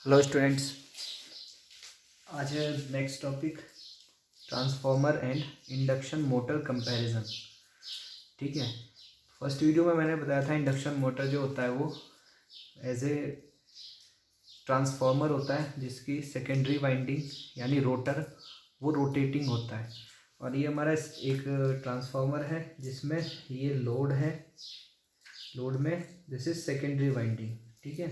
Hello students, आज है next topic transformer and induction motor comparison. ठीक है, फर्स्ट वीडियो में मैंने बताया था इंडक्शन मोटर जो होता है वो एज ए ट्रांसफॉर्मर होता है जिसकी सेकेंडरी वाइंडिंग यानी रोटर वो रोटेटिंग होता है। और ये हमारा एक ट्रांसफॉर्मर है जिसमें ये लोड है, लोड में दिस इज सेकेंडरी वाइंडिंग। ठीक है,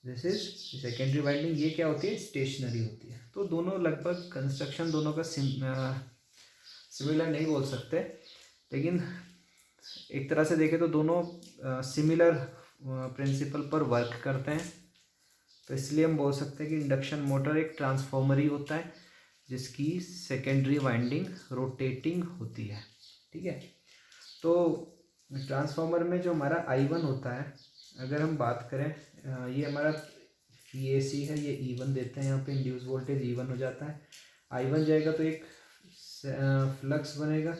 दिस इज सेकेंडरी वाइंडिंग। ये क्या होती है? स्टेशनरी होती है। तो दोनों लगभग कंस्ट्रक्शन दोनों का सिमिलर नहीं बोल सकते, लेकिन एक तरह से देखें तो दोनों सिमिलर प्रिंसिपल पर वर्क करते हैं। तो इसलिए हम बोल सकते हैं कि इंडक्शन मोटर एक ट्रांसफॉर्मर ही होता है जिसकी सेकेंडरी वाइंडिंग रोटेटिंग होती है। ठीक है, तो ट्रांसफॉर्मर में जो हमारा I1 होता है, अगर हम बात करें, ये हमारा VAC है, ये E1 देते हैं, यहाँ पे इंड्यूस वोल्टेज E1 हो जाता है। I1 जाएगा तो एक फ्लक्स बनेगा।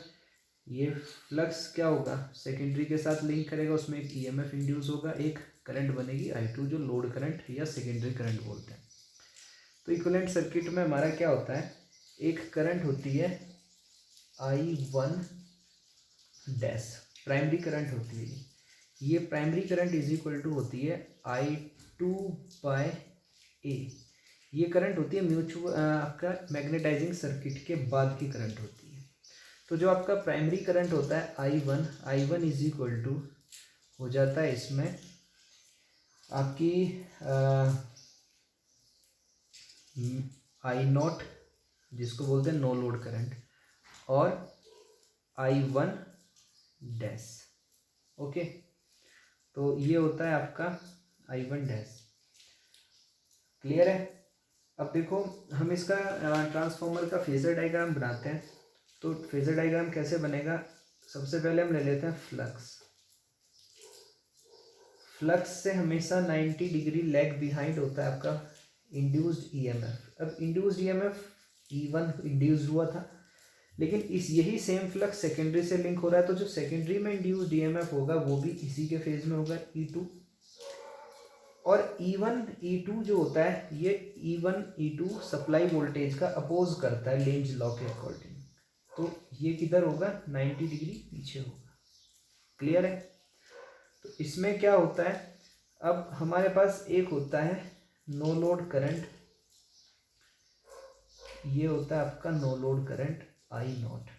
ये फ्लक्स क्या होगा? सेकेंडरी के साथ लिंक करेगा, उसमें एक EMF इंड्यूस होगा, एक करंट बनेगी I2 जो लोड करंट या सेकेंडरी करंट बोलते हैं। तो इक्विवेलेंट सर्किट में हमारा क्या होता है? एक करंट होती है I1 डैश, प्राइमरी करंट होती है। ये primary current is equal to होती है I2/A। ये करंट होती है म्यूचुअल आपका मैग्नेटाइजिंग सर्किट के बाद की करंट होती है। तो जो आपका प्राइमरी करंट होता है I1 इज इक्वल टू हो जाता है इसमें आपकी I0 जिसको बोलते हैं नो लोड करंट, और I1 डैश। ओके, तो ये होता है आपका I1 डैश। क्लियर है? अब देखो, हम इसका ट्रांसफॉर्मर का फेजर डायग्राम बनाते हैं। तो फेजर डायग्राम कैसे बनेगा? सबसे पहले हम ले लेते हैं फ्लक्स। फ्लक्स से हमेशा 90 डिग्री लैग बिहाइंड होता है आपका इंड्यूस्ड EMF। अब इंड्यूस्ड EMF E1 इंड्यूस हुआ था, लेकिन इस यही सेम फ्लक्स सेकेंडरी से लिंक हो रहा है, तो जो सेकेंडरी में इंड्यूस्ड EMF होगा वो भी इसी के फेज में होगा, E2। और E1 E2 जो होता है, ये E1 E2 सप्लाई वोल्टेज का अपोज करता है लेंज लॉ के अकॉर्डिंग। तो ये किधर होगा? 90 डिग्री पीछे होगा। क्लियर है? तो इसमें क्या होता है, अब हमारे पास एक होता है नो लोड करंट, ये होता है आपका नो लोड करंट I0।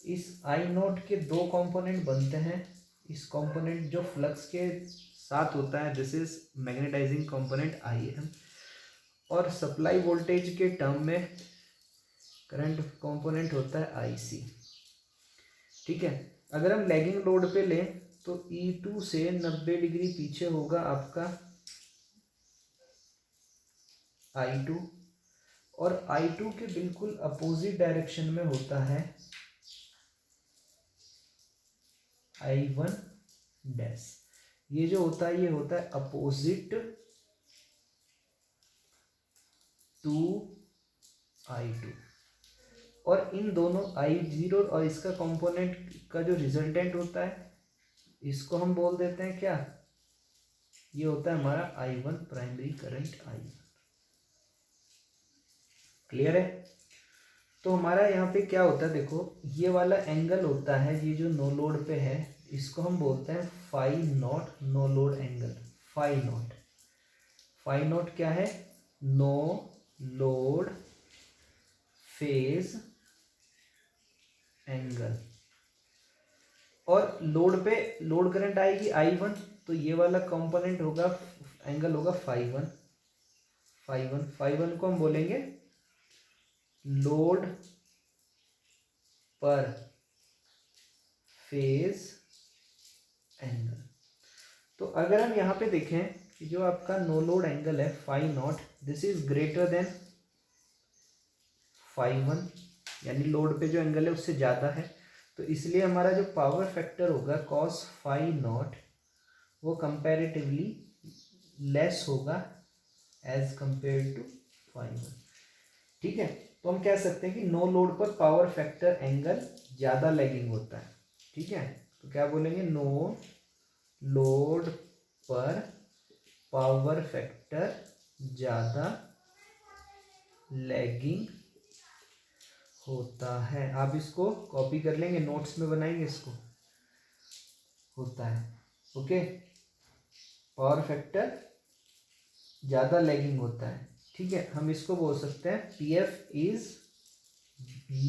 इस I0 के दो कंपोनेंट बनते हैं। इस कंपोनेंट जो फ्लक्स के साथ होता है, this is magnetising component IM, और सप्लाई वोल्टेज के टर्म में करंट कंपोनेंट होता है IC। ठीक है, अगर हम लैगिंग लोड पे लें तो E2 से 90 डिग्री पीछे होगा आपका I2, और I2 के बिल्कुल अपोजिट डायरेक्शन में होता है I1 डैश। ये जो होता है ये होता है अपोजिट टू I2। और इन दोनों I0 और इसका कंपोनेंट का जो रिजल्टेंट होता है, इसको हम बोल देते हैं क्या? ये होता है हमारा I1 primary current I1। Clear है? तो हमारा यहाँ पे क्या होता है, देखो ये वाला एंगल होता है, ये जो नो लोड पे है, इसको हम बोलते हैं phi naught, no load angle. Phi naught, phi naught क्या है? No load phase angle. और लोड पे लोड करंट आएगी I1, तो ये वाला कंपोनेंट होगा, एंगल होगा फाई1। फाई1 को हम बोलेंगे लोड पर फेज एंगल। तो अगर हम यहाँ पे देखें कि जो आपका नो लोड एंगल है phi not, this is greater than फाई1, यानी लोड पे जो एंगल है उससे ज़्यादा है, तो इसलिए हमारा जो पावर फैक्टर होगा कॉस फाई नॉट वो कंपैरेटिवली लेस होगा एज कंपेयर टू फाई1। ठीक है, तो हम कह सकते हैं कि नो लोड पर पावर फैक्टर एंगल ज़्यादा लैगिंग होता है। ठीक है, तो क्या बोलेंगे? नो लोड पर पावर फैक्टर ज़्यादा लैगिंग होता है। आप इसको कॉपी कर लेंगे, नोट्स में बनाएंगे इसको, होता है। ओके, पावर फैक्टर ज़्यादा लैगिंग होता है। ठीक है, हम इसको बोल सकते हैं PF is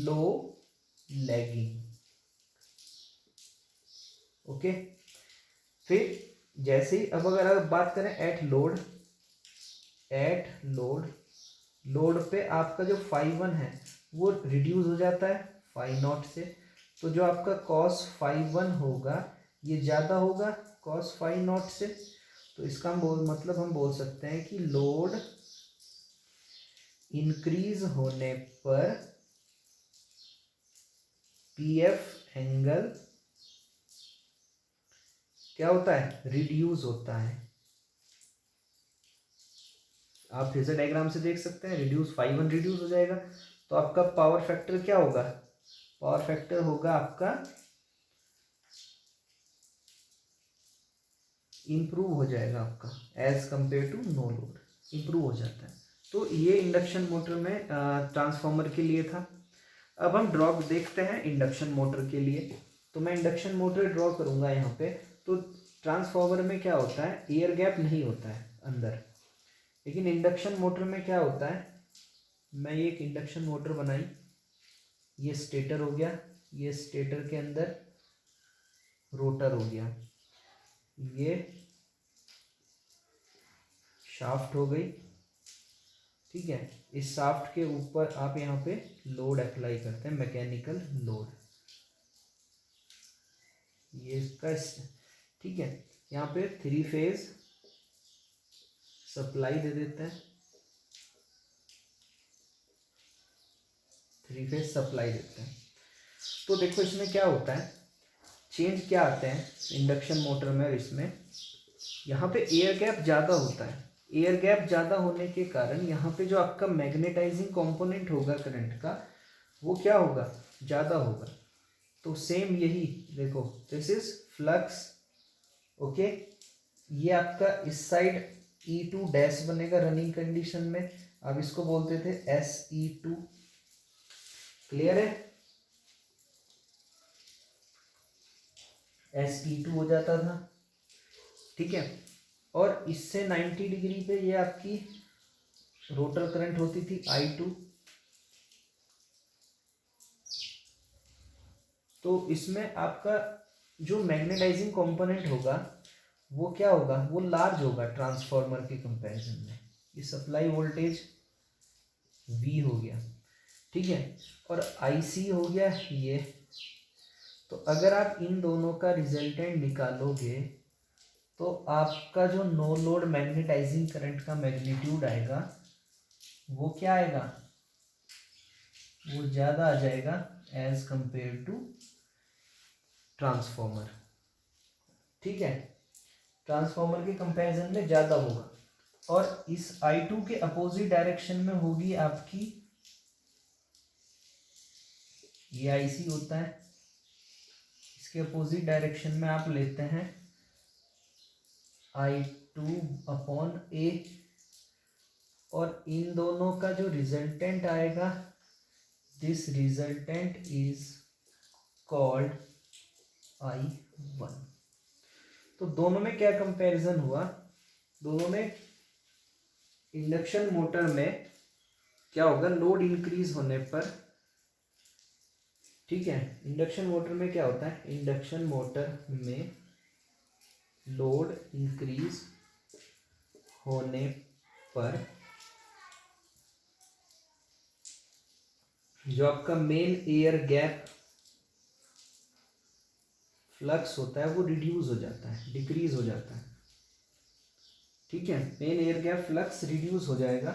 low lagging. Okay, फिर जैसे ही अब अगर आप बात करें एट लोड, लोड पे आपका जो फाई वन है वो रिड्यूस हो जाता है फाई नॉट से। तो जो आपका कॉस फाई वन होगा ये ज़्यादा होगा कॉस फाई नॉट से। तो इसका हम बोल सकते हैं कि लोड इंक्रीज होने पर पीएफ एंगल क्या होता है, रिड्यूस होता है। आप फिर से डायग्राम से देख सकते हैं, रिड्यूस फाई वन रिड्यूस हो जाएगा तो आपका पावर फैक्टर क्या होगा, पावर फैक्टर होगा आपका इम्प्रूव हो जाएगा आपका as compare to no load, improve हो जाता है। तो ये इंडक्शन मोटर में ट्रांसफार्मर के लिए था। अब हम ड्रॉ देखते हैं इंडक्शन मोटर के लिए। तो मैं इंडक्शन मोटर ड्रॉ करूँगा यहाँ पे। तो ट्रांसफार्मर में क्या होता है, एयर गैप नहीं होता है अंदर, लेकिन इंडक्शन मोटर में क्या होता है, मैं ये एक इंडक्शन मोटर बनाई, ये स्टेटर हो गया, ये स्टेटर के अंदर रोटर हो गया, ये शाफ्ट हो गई। ठीक है, इस शाफ्ट के ऊपर आप यहाँ पे लोड अप्लाई करते हैं, मैकेनिकल लोड, ये इसका। ठीक है, यहाँ पे 3 फेज सप्लाई दे देते हैं, 3 फेज सप्लाई देते हैं। तो देखो इसमें क्या होता है, चेंज क्या आते हैं इंडक्शन मोटर में, इसमें यहाँ पे एयर गैप ज़्यादा होता है। एयर गैप ज़्यादा होने के कारण यहाँ पे जो आपका मैग्नेटाइजिंग कंपोनेंट होगा करंट का वो क्या होगा, ज़्यादा होगा। तो सेम यही देखो, दिस इज फ्लक्स। ओके, ये आपका इस साइड E2 डैश बनेगा रनिंग कंडीशन में, अब इसको बोलते थे SE2। क्लियर है, SE2 हो जाता था। ठीक है, और इससे 90 डिग्री पे ये आपकी रोटर करंट होती थी I2। तो इसमें आपका जो मैग्नेटाइजिंग कंपोनेंट होगा वो क्या होगा, वो लार्ज होगा ट्रांसफार्मर के कंपैरिजन में। ये सप्लाई वोल्टेज V हो गया। ठीक है, और IC हो गया ये। तो अगर आप इन दोनों का रिजल्टेंट निकालोगे तो आपका जो नो लोड मैग्नेटाइजिंग करंट का मैग्नीट्यूड आएगा वो क्या आएगा, वो ज़्यादा आ जाएगा एज कंपेयर टू ट्रांसफार्मर। ठीक है, ट्रांसफार्मर के कंपैरिजन में ज़्यादा होगा। और इस I2 के अपोजिट डायरेक्शन में होगी आपकी, ये IC होता है, इसके अपोजिट डायरेक्शन में आप लेते हैं I2/A, और इन दोनों का जो रिजल्टेंट आएगा, this resultant is called I1। तो दोनों में क्या कंपैरिजन हुआ, दोनों में इंडक्शन मोटर में क्या होगा, लोड इंक्रीज होने पर। ठीक है, इंडक्शन मोटर में क्या होता है, इंडक्शन मोटर में लोड इंक्रीज होने पर जो आपका मेन एयर गैप फ्लक्स होता है वो रिड्यूस हो जाता है, डिक्रीज हो जाता है। ठीक है, main air gap flux reduce हो जाएगा।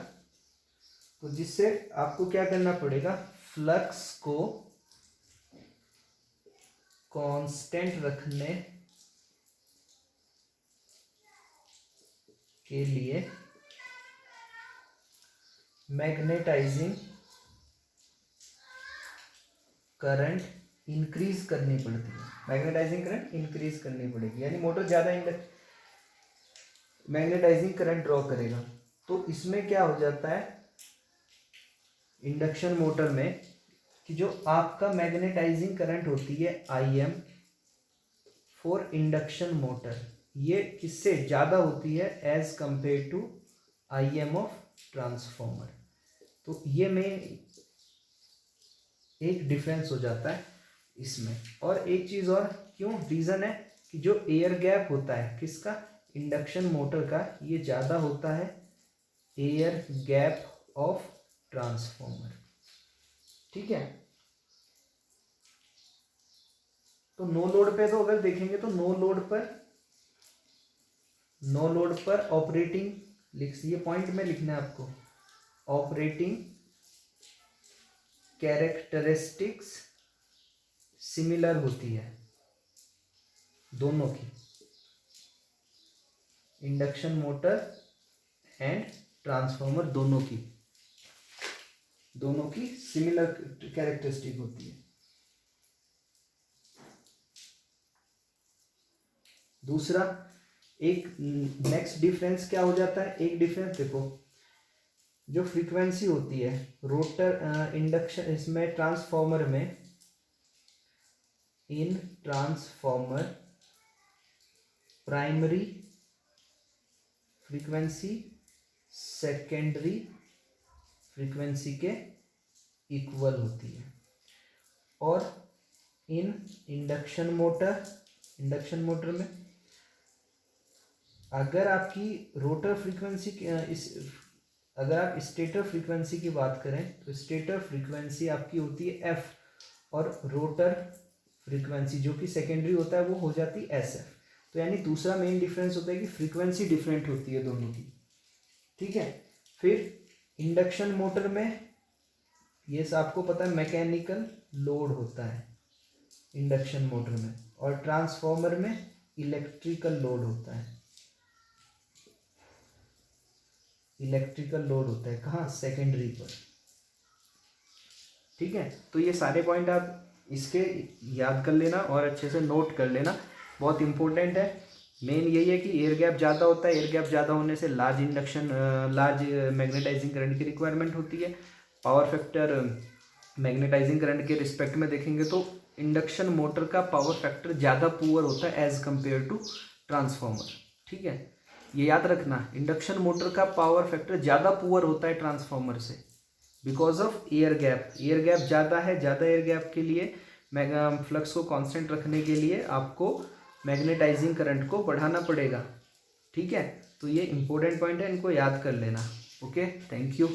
तो जिससे आपको क्या करना पड़ेगा, फ्लक्स को कांस्टेंट रखने के लिए मैग्नेटाइजिंग करंट इंक्रीज करनी पड़ती है, मैग्नेटाइजिंग करंट इंक्रीज करनी पड़ेगी, यानी मोटर ज़्यादा मैग्नेटाइजिंग करंट ड्रॉ करेगा। तो इसमें क्या हो जाता है इंडक्शन मोटर में कि जो आपका मैग्नेटाइजिंग करंट होती है IM फॉर इंडक्शन मोटर, ये किससे ज़्यादा होती है as compare to IM of transformer. तो ये मेन एक डिफरेंस हो जाता है इसमें। और एक चीज़ और, क्यों रीज़न है कि जो एयर गैप होता है किसका, इंडक्शन मोटर का, ये ज़्यादा होता है एयर गैप ऑफ ट्रांसफॉर्मर। ठीक है, तो नो लोड पे तो अगर देखेंगे तो नो लोड पर ऑपरेटिंग ये पॉइंट में लिखना है आपको, ऑपरेटिंग कैरेक्टरिस्टिक्स सिमिलर होती है दोनों की, इंडक्शन मोटर एंड ट्रांसफॉर्मर दोनों की सिमिलर कैरेक्टरिस्टिक होती है। दूसरा एक नेक्स्ट डिफरेंस क्या हो जाता है, एक डिफरेंस देखो, जो फ्रीक्वेंसी होती है रोटर इंडक्शन इसमें ट्रांसफॉर्मर में, in transformer primary frequency secondary frequency के इक्वल होती है। और इन इंडक्शन मोटर में अगर आपकी रोटर फ्रीक्वेंसी अगर आप स्टेटर फ्रीक्वेंसी की बात करें तो स्टेटर फ्रीक्वेंसी आपकी होती है F और रोटर फ्रीक्वेंसी जो कि सेकेंडरी होता है वो हो जाती है SF। तो यानी दूसरा मेन डिफरेंस होता है कि फ्रीक्वेंसी डिफरेंट होती है दोनों की। ठीक है, फिर इंडक्शन मोटर में ये आपको पता है मैकेनिकल लोड होता है इंडक्शन मोटर में, और ट्रांसफॉर्मर में इलेक्ट्रिकल लोड होता है। कहाँ, सेकेंडरी पर। ठीक है, तो ये सारे पॉइंट आप इसके याद कर लेना और अच्छे से नोट कर लेना, बहुत इंपॉर्टेंट है। मेन यही है कि एयर गैप ज़्यादा होता है, एयर गैप ज़्यादा होने से लार्ज मैग्नेटाइजिंग करंट की रिक्वायरमेंट होती है। पावर फैक्टर मैग्नेटाइजिंग करंट के रिस्पेक्ट में देखेंगे तो इंडक्शन मोटर का पावर फैक्टर ज़्यादा पुअर होता है एज कंपेयर टू ट्रांसफॉर्मर। ठीक है, ये याद रखना, इंडक्शन मोटर का पावर फैक्टर ज़्यादा पुअर होता है ट्रांसफॉर्मर से बिकॉज ऑफ एयर गैप ज़्यादा है। ज़्यादा एयर गैप के लिए फ्लक्स को कांस्टेंट रखने के लिए आपको मैग्नेटाइजिंग करंट को बढ़ाना पड़ेगा। ठीक है, तो ये इंपॉर्टेंट पॉइंट है, इनको याद कर लेना। Okay, thank you.